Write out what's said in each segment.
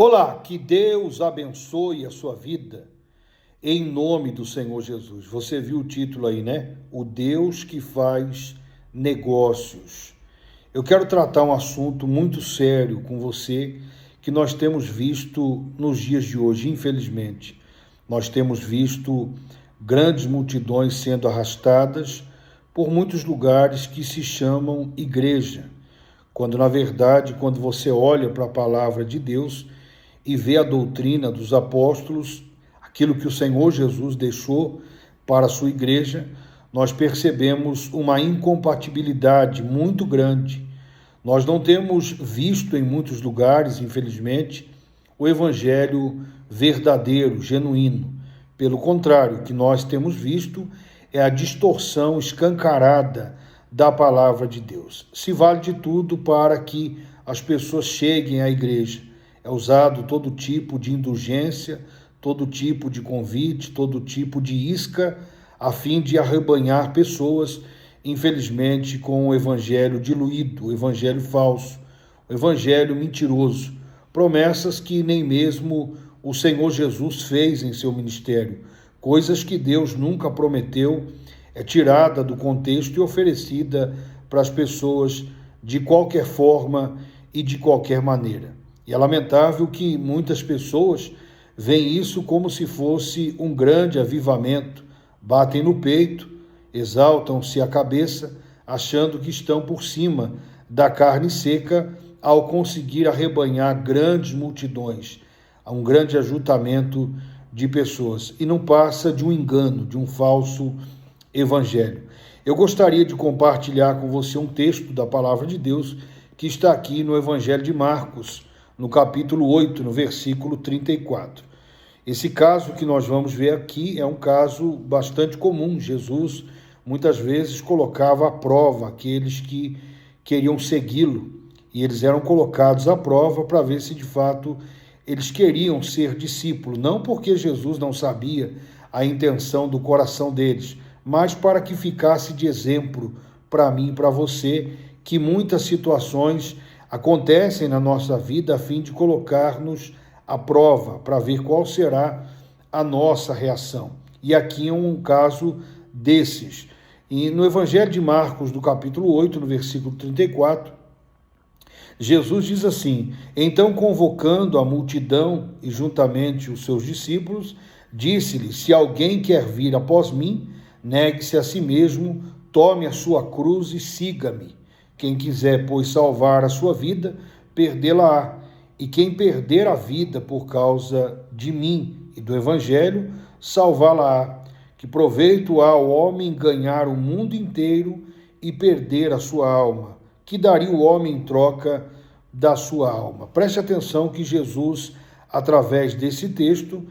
Olá, que Deus abençoe a sua vida, em nome do Senhor Jesus. Você viu o título aí, né? O Deus que faz negócios. Eu quero tratar um assunto muito sério com você, que nós temos visto nos dias de hoje, infelizmente. Nós temos visto grandes multidões sendo arrastadas por muitos lugares que se chamam igreja, quando na verdade, quando você olha para a palavra de Deus e vê a doutrina dos apóstolos, aquilo que o Senhor Jesus deixou para a sua igreja, nós percebemos uma incompatibilidade muito grande. Nós não temos visto em muitos lugares, infelizmente, o evangelho verdadeiro, genuíno. Pelo contrário, o que nós temos visto é a distorção escancarada da palavra de Deus. Se vale de tudo para que as pessoas cheguem à igreja. É usado todo tipo de indulgência, todo tipo de convite, todo tipo de isca, a fim de arrebanhar pessoas, infelizmente, com o evangelho diluído, o evangelho falso, o evangelho mentiroso, promessas que nem mesmo o Senhor Jesus fez em seu ministério, coisas que Deus nunca prometeu, é tirada do contexto e oferecida para as pessoas de qualquer forma e de qualquer maneira. E é lamentável que muitas pessoas veem isso como se fosse um grande avivamento, batem no peito, exaltam-se a cabeça, achando que estão por cima da carne seca ao conseguir arrebanhar grandes multidões, a um grande ajuntamento de pessoas. E não passa de um engano, de um falso evangelho. Eu gostaria de compartilhar com você um texto da palavra de Deus que está aqui no Evangelho de Marcos, no capítulo 8, no versículo 34. Esse caso que nós vamos ver aqui é um caso bastante comum. Jesus muitas vezes colocava à prova aqueles que queriam segui-lo, e eles eram colocados à prova para ver se de fato eles queriam ser discípulos, não porque Jesus não sabia a intenção do coração deles, mas para que ficasse de exemplo para mim e para você, que muitas situações acontecem na nossa vida a fim de colocar-nos à prova, para ver qual será a nossa reação. E aqui é um caso desses. E no Evangelho de Marcos, do capítulo 8, no versículo 34, Jesus diz assim: então, convocando a multidão e juntamente os seus discípulos, disse-lhe: se alguém quer vir após mim, negue-se a si mesmo, tome a sua cruz e siga-me. Quem quiser, pois, salvar a sua vida, perdê-la-á. E quem perder a vida por causa de mim e do Evangelho, salvá-la-á. Que proveito há ao homem ganhar o mundo inteiro e perder a sua alma? Que daria o homem em troca da sua alma? Preste atenção que Jesus, através desse texto,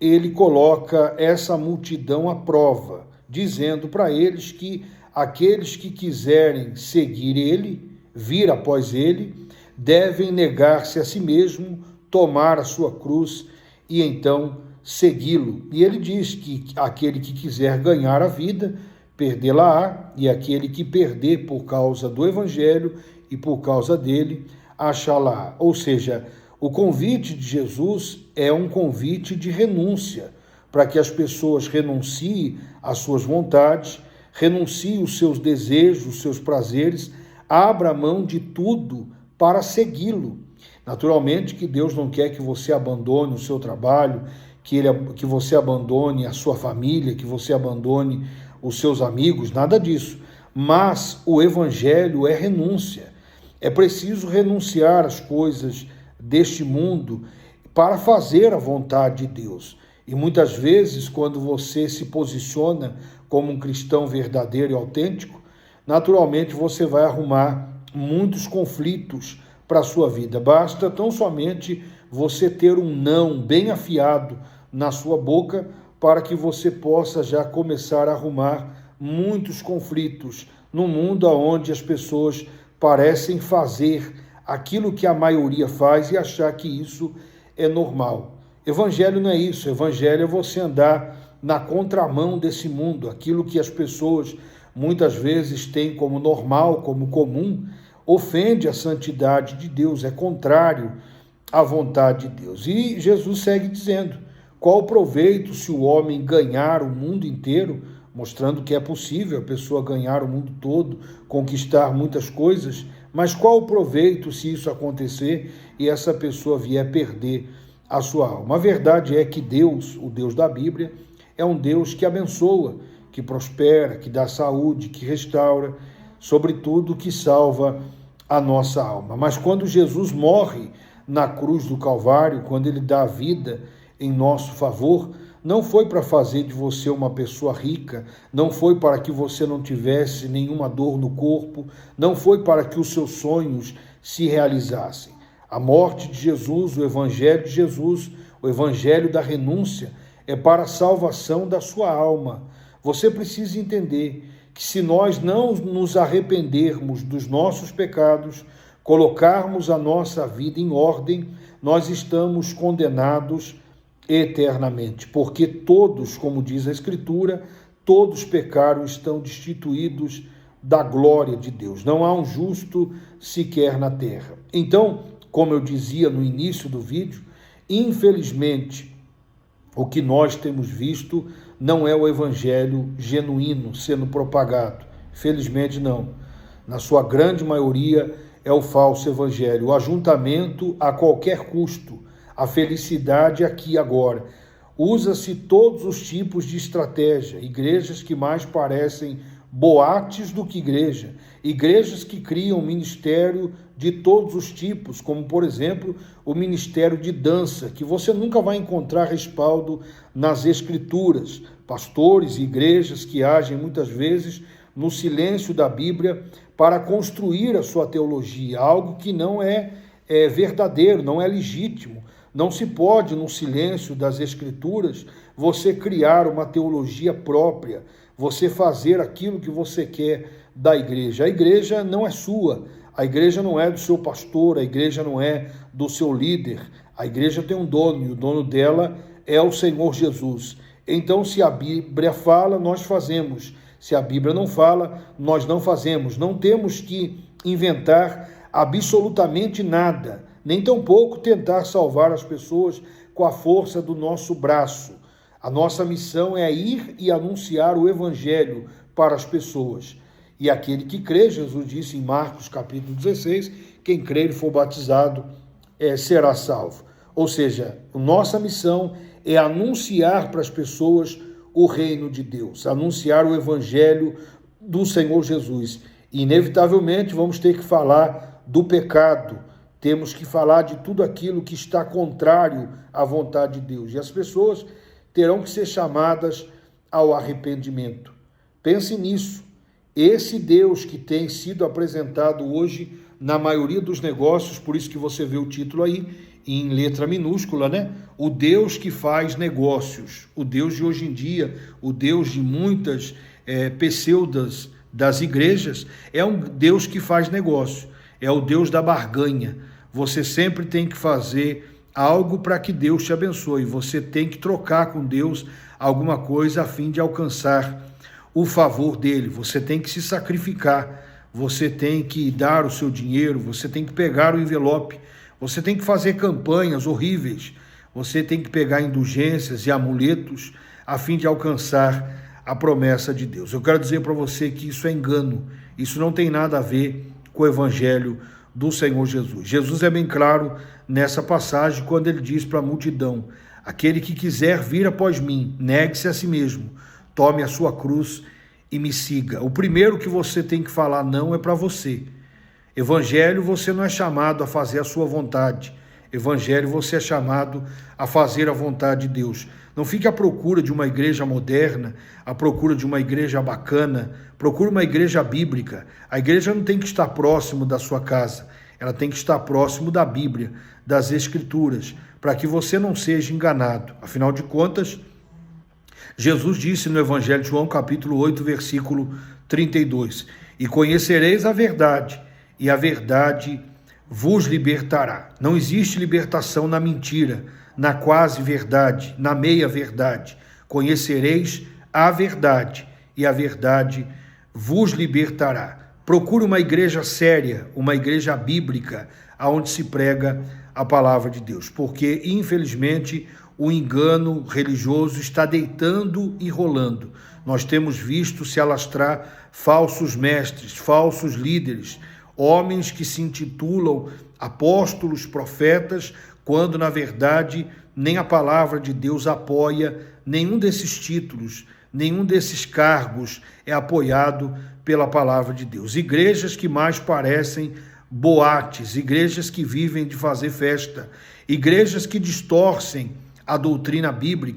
ele coloca essa multidão à prova, dizendo para eles que aqueles que quiserem seguir ele, vir após ele, devem negar-se a si mesmo, tomar a sua cruz e então segui-lo. E ele diz que aquele que quiser ganhar a vida, perdê-la-á, e aquele que perder por causa do evangelho e por causa dele, achá-la-á. Ou seja, o convite de Jesus é um convite de renúncia, para que as pessoas renunciem às suas vontades, renuncie os seus desejos, os seus prazeres, abra mão de tudo para segui-lo. Naturalmente que Deus não quer que você abandone o seu trabalho, que você abandone a sua família, que você abandone os seus amigos, nada disso. Mas o evangelho é renúncia. É preciso renunciar às coisas deste mundo para fazer a vontade de Deus. E muitas vezes, quando você se posiciona como um cristão verdadeiro e autêntico, naturalmente você vai arrumar muitos conflitos para a sua vida. Basta tão somente você ter um não bem afiado na sua boca para que você possa já começar a arrumar muitos conflitos no mundo onde as pessoas parecem fazer aquilo que a maioria faz e achar que isso é normal. Evangelho não é isso. Evangelho é você andar na contramão desse mundo. Aquilo que as pessoas muitas vezes têm como normal, como comum, ofende a santidade de Deus, é contrário a vontade de Deus. E Jesus segue dizendo: qual o proveito se o homem ganhar o mundo inteiro, mostrando que é possível a pessoa ganhar o mundo todo, conquistar muitas coisas, mas qual o proveito se isso acontecer e essa pessoa vier perder a sua alma? A verdade é que Deus, o Deus da Bíblia, é um Deus que abençoa, que prospera, que dá saúde, que restaura, sobretudo que salva a nossa alma. Mas quando Jesus morre na cruz do Calvário, quando ele dá a vida em nosso favor, não foi para fazer de você uma pessoa rica, não foi para que você não tivesse nenhuma dor no corpo, não foi para que os seus sonhos se realizassem. A morte de Jesus, o evangelho de Jesus, o evangelho da renúncia, é para a salvação da sua alma. Você precisa entender que se nós não nos arrependermos dos nossos pecados, colocarmos a nossa vida em ordem, nós estamos condenados eternamente, porque todos, como diz a Escritura, todos pecaram e estão destituídos da glória de Deus. Não há um justo sequer na terra. Então, como eu dizia no início do vídeo, infelizmente, o que nós temos visto não é o evangelho genuíno sendo propagado. Felizmente não. Na sua grande maioria é o falso evangelho, o ajuntamento a qualquer custo, a felicidade aqui e agora. Usa-se todos os tipos de estratégia, igrejas que mais parecem boates do que igreja, igrejas que criam ministério de todos os tipos, como por exemplo o ministério de dança, que você nunca vai encontrar respaldo nas escrituras, pastores e igrejas que agem muitas vezes no silêncio da Bíblia para construir a sua teologia, algo que não é verdadeiro, não é legítimo. Não se pode, no silêncio das Escrituras, você criar uma teologia própria, você fazer aquilo que você quer da igreja. A igreja não é sua, a igreja não é do seu pastor, a igreja não é do seu líder. A igreja tem um dono, e o dono dela é o Senhor Jesus. Então, se a Bíblia fala, nós fazemos. Se a Bíblia não fala, nós não fazemos. Não temos que inventar absolutamente nada, nem tampouco tentar salvar as pessoas com a força do nosso braço. A nossa missão é ir e anunciar o evangelho para as pessoas. E aquele que crê, Jesus disse em Marcos capítulo 16, quem crer e for batizado será salvo. Ou seja, a nossa missão é anunciar para as pessoas o reino de Deus, anunciar o evangelho do Senhor Jesus. E, inevitavelmente, vamos ter que falar do pecado, temos que falar de tudo aquilo que está contrário à vontade de Deus. E as pessoas terão que ser chamadas ao arrependimento. Pense nisso. Esse Deus que tem sido apresentado hoje na maioria dos negócios, por isso que você vê o título aí, em letra minúscula, né? O Deus que faz negócios. O Deus de hoje em dia, o Deus de muitas pseudas das igrejas, é um Deus que faz negócio. É o Deus da barganha. Você sempre tem que fazer algo para que Deus te abençoe. Você tem que trocar com Deus alguma coisa a fim de alcançar o favor dele. Você tem que se sacrificar. Você tem que dar o seu dinheiro. Você tem que pegar o envelope. Você tem que fazer campanhas horríveis. Você tem que pegar indulgências e amuletos a fim de alcançar a promessa de Deus. Eu quero dizer para você que isso é engano. Isso não tem nada a ver com o evangelho do Senhor Jesus. Jesus é bem claro nessa passagem quando ele diz para a multidão: aquele que quiser vir após mim, negue-se a si mesmo, tome a sua cruz e me siga. O primeiro que você tem que falar não é para você. Evangelho, você não é chamado a fazer a sua vontade. Evangelho, você é chamado a fazer a vontade de Deus. Não fique à procura de uma igreja moderna, à procura de uma igreja bacana, procure uma igreja bíblica. A igreja não tem que estar próximo da sua casa, ela tem que estar próximo da Bíblia, das Escrituras, para que você não seja enganado. Afinal de contas, Jesus disse no Evangelho de João, capítulo 8, versículo 32, e conhecereis a verdade, e a verdade vos libertará. Não existe libertação na mentira, na quase verdade, na meia verdade. Conhecereis a verdade, e a verdade vos libertará. Procure uma igreja séria, uma igreja bíblica, onde se prega a palavra de Deus, porque, infelizmente, o engano religioso está deitando e rolando. Nós temos visto se alastrar falsos mestres, falsos líderes, homens que se intitulam apóstolos, profetas, quando, na verdade, nem a palavra de Deus apoia nenhum desses títulos, nenhum desses cargos é apoiado pela palavra de Deus. Igrejas que mais parecem boates, igrejas que vivem de fazer festa, igrejas que distorcem a doutrina bíblica,